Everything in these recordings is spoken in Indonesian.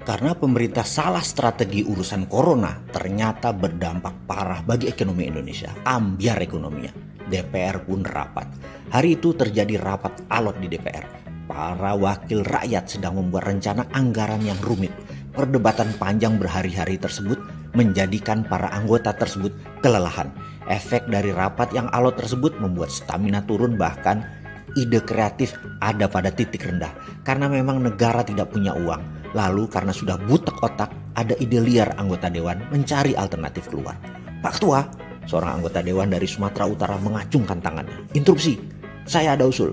Karena pemerintah salah strategi urusan corona, ternyata berdampak parah bagi ekonomi Indonesia. Ambyar ekonominya. DPR pun rapat. Hari itu terjadi rapat alot di DPR. Para wakil rakyat sedang membuat rencana anggaran yang rumit. Perdebatan panjang berhari-hari tersebut menjadikan para anggota tersebut kelelahan. Efek dari rapat yang alot tersebut membuat stamina turun, bahkan ide kreatif ada pada titik rendah. Karena memang negara tidak punya uang. Lalu karena sudah butek otak, ada ide liar anggota dewan mencari alternatif keluar. Pak Ketua, seorang anggota dewan dari Sumatera Utara mengacungkan tangannya. Interupsi, saya ada usul.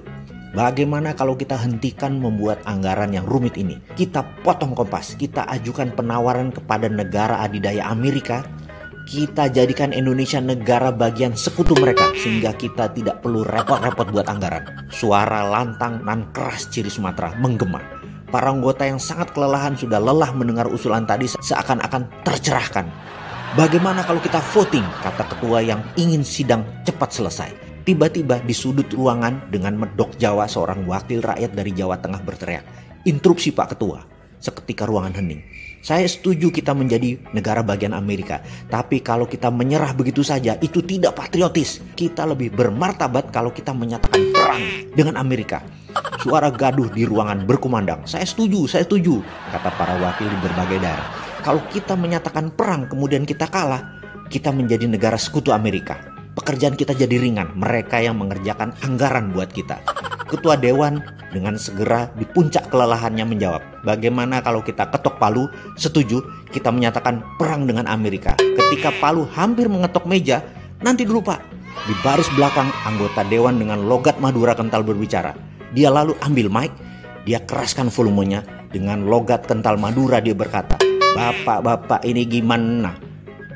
Bagaimana kalau kita hentikan membuat anggaran yang rumit ini? Kita potong kompas, kita ajukan penawaran kepada negara adidaya Amerika. Kita jadikan Indonesia negara bagian sekutu mereka, sehingga kita tidak perlu repot-repot buat anggaran. Suara lantang nan keras ciri Sumatera menggema. Para anggota yang sangat kelelahan sudah lelah mendengar usulan tadi seakan-akan tercerahkan. Bagaimana kalau kita voting, kata ketua yang ingin sidang cepat selesai. Tiba-tiba di sudut ruangan dengan medok Jawa seorang wakil rakyat dari Jawa Tengah berteriak, "Interupsi Pak Ketua." Seketika ruangan hening. Saya setuju kita menjadi negara bagian Amerika. Tapi kalau kita menyerah begitu saja, itu tidak patriotis. Kita lebih bermartabat kalau kita menyatakan perang dengan Amerika. Suara gaduh di ruangan berkumandang. Saya setuju, kata para wakil di berbagai daerah. Kalau kita menyatakan perang kemudian kita kalah, kita menjadi negara sekutu Amerika. Pekerjaan kita jadi ringan, mereka yang mengerjakan anggaran buat kita. Ketua Dewan dengan segera di puncak kelelahannya menjawab, bagaimana kalau kita ketok palu, setuju kita menyatakan perang dengan Amerika. Ketika palu hampir mengetok meja, nanti dulu Pak. Di baris belakang anggota Dewan dengan logat Madura kental berbicara. Dia lalu ambil mic, dia keraskan volumenya. Dengan logat kental Madura dia berkata, "Bapak-bapak ini gimana?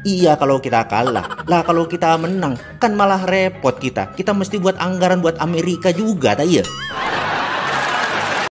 Iya kalau kita kalah, lah kalau kita menang kan malah repot kita. Kita mesti buat anggaran buat Amerika juga, tak iya?"